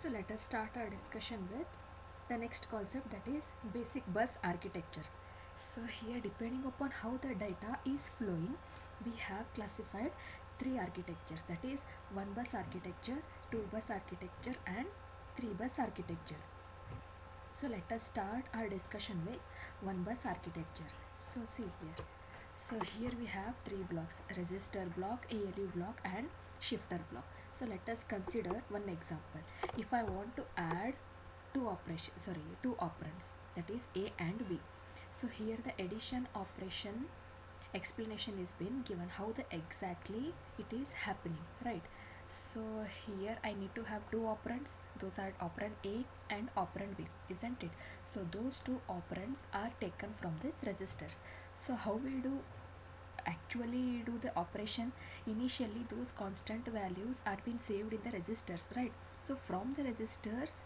So let us start our discussion with the next concept, that is basic bus architectures. So here, depending upon how the data is flowing, we have classified three architectures, that is one bus architecture, two bus architecture and three bus architecture. So let us start our discussion with one bus architecture. So see here. So here we have three blocks: register block, ALU block and shifter block. So let us consider one example. If I want to add two operands, that is A and B. So here the addition operation explanation is been given how the exactly it is happening, right? So here I need to have two operands, those are operand A and operand B, isn't it? So those two operands are taken from these registers. So how we do actually do the operation? Initially those constant values are being saved in the registers, right? So from the registers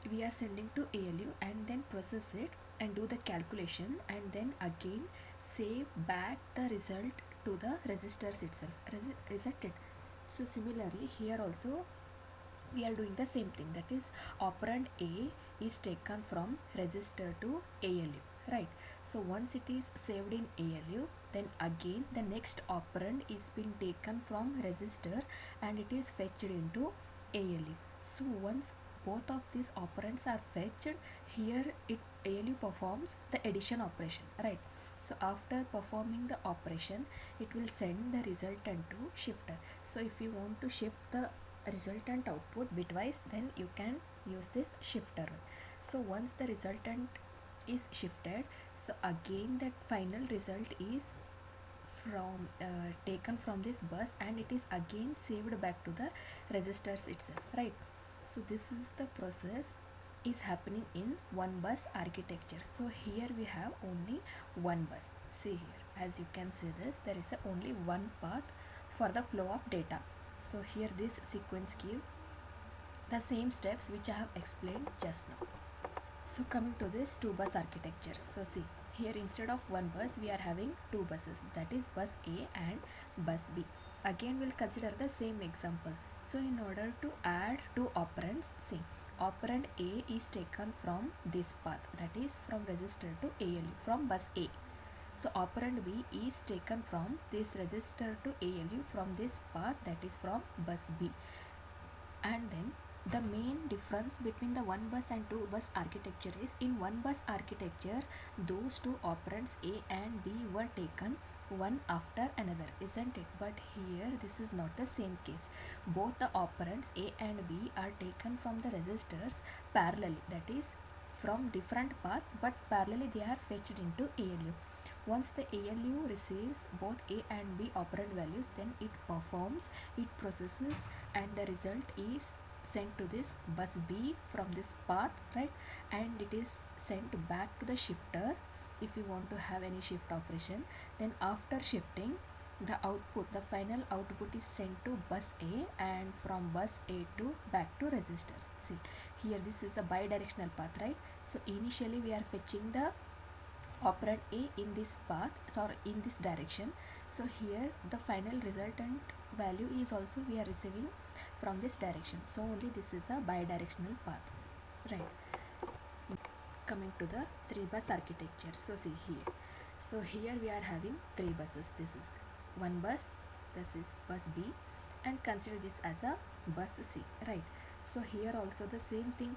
we are sending to ALU and then process it and do the calculation and then again save back the result to the registers itself, isn't it? So similarly here also we are doing the same thing, that is operand A is taken from register to ALU, right? So once it is saved in ALU, then again the next operand is being taken from register and it is fetched into ALU. So once both of these operands are fetched, here it ALU performs the addition operation, right? So after performing the operation, it will send the resultant to shifter. So if you want to shift the resultant output bitwise, then you can use this shifter. So once the resultant is shifted, so again that final result is from taken from this bus and it is again saved back to the registers itself, right? So this is the process is happening in one bus architecture. So here we have only one bus. See here, as you can see this, there is only one path for the flow of data. So here this sequence give the same steps which I have explained just now. So coming to this two bus architecture. So see here, instead of one bus we are having two buses, that is bus A and bus B. Again we'll consider the same example. So in order to add two operands, see operand A is taken from this path, that is from register to ALU from bus A. So operand B is taken from this register to ALU from this path, that is from bus B. And then the main difference between the one bus and two bus architecture is, in one bus architecture those two operands A and B were taken one after another, isn't it? But here this is not the same case. Both the operands A and B are taken from the registers parallelly, that is from different paths, but parallelly they are fetched into ALU. Once the ALU receives both A and B operand values, then it performs, it processes, and the result is sent to this bus B from this path, right? And it is sent back to the shifter if you want to have any shift operation. Then after shifting, the output, the final output is sent to bus A and from bus A to back to registers. See here, this is a bidirectional path, right? So initially we are fetching the operand A in this path or in this direction. So here the final resultant value is also we are receiving from this direction. So only this is a bidirectional path, right? Coming to the three bus architecture. So see here. So here we are having three buses. This is one bus, this is bus B, and consider this as a bus C, right? So here also the same thing.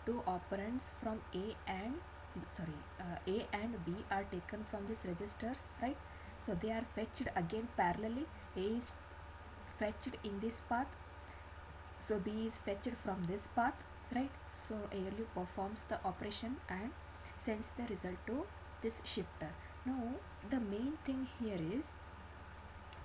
Two operands from A and B are taken from these registers, right? So they are fetched again parallelly. A is fetched in this path, so B is fetched from this path, right? So ALU performs the operation and sends the result to this shifter. Now the main thing here is,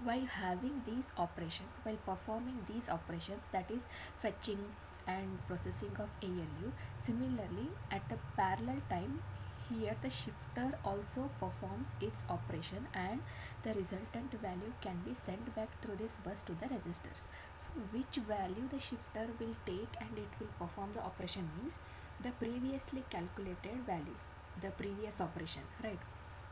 while having these operations, while performing these operations, that is fetching and processing of ALU, similarly at the parallel time, here the shifter also performs its operation and the resultant value can be sent back through this bus to the registers. So which value the shifter will take and it will perform the operation means the previously calculated values, the previous operation, right?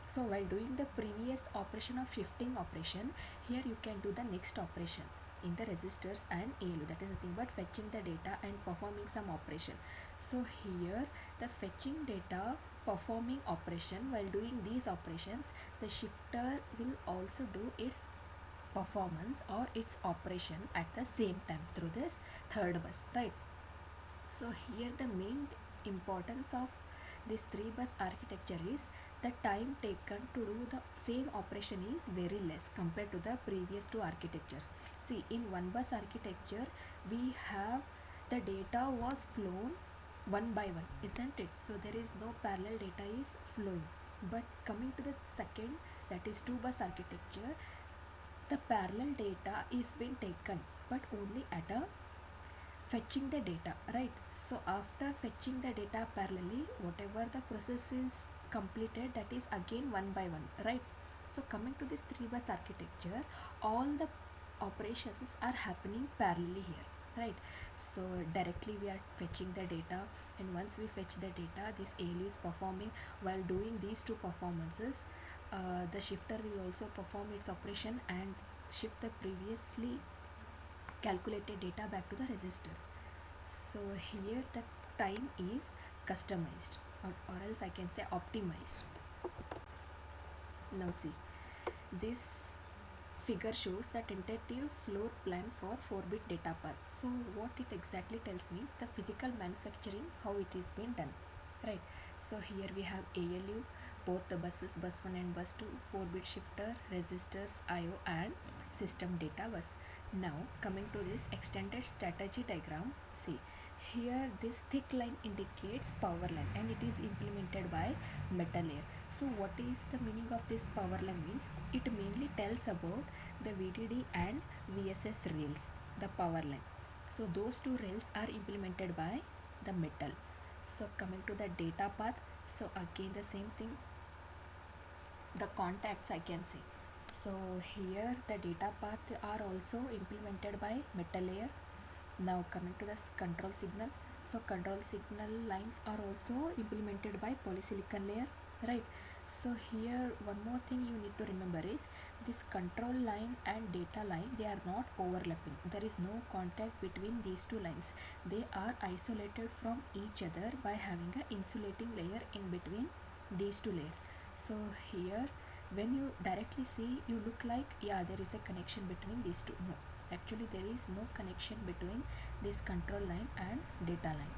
So while doing the previous operation of shifting operation, here you can do the next operation. in the resistors and ALU. That is nothing but fetching the data and performing some operation. So here the fetching data, performing operation, while doing these operations the shifter will also do its performance or its operation at the same time through this third bus, right? So here the main importance of this three bus architecture is the time taken to do the same operation is very less compared to the previous two architectures. See, in one bus architecture we have the data was flown one by one, isn't it? So there is no parallel data is flowing. But coming to the second, that is two bus architecture, the parallel data is being taken but only at a fetching the data, right? So after fetching the data parallelly, whatever the process is completed, that is again one by one, right? So coming to this three bus architecture, all the operations are happening parallelly here, right? So directly we are fetching the data, and once we fetch the data, this ALU is performing. While doing these two performances, the shifter will also perform its operation and shift the previously calculated data back to the registers. So here the time is customized, or else I can say optimized. Now see, this figure shows the tentative floor plan for 4-bit data path. So what it exactly tells me is the physical manufacturing, how it is being done, right? So here we have ALU, both the buses, bus 1 and bus 2, 4-bit shifter, resistors, IO and system data bus. Now coming to this extended strategy diagram, see here this thick line indicates power line and it is implemented by metal layer. So what is the meaning of this power line means? It mainly tells about the VDD and VSS rails, the power line. So those two rails are implemented by the metal. So coming to the data path, so again the same thing, the contacts I can say. So here the data path are also implemented by metal layer. Now coming to this control signal, so control signal lines are also implemented by polysilicon layer, right? So here one more thing you need to remember is this control line and data line, they are not overlapping. There is no contact between these two lines. They are isolated from each other by having an insulating layer in between these two layers. So here when you directly see, you look like, yeah, there is a connection between these two. No, actually there is no connection between this control line and data line.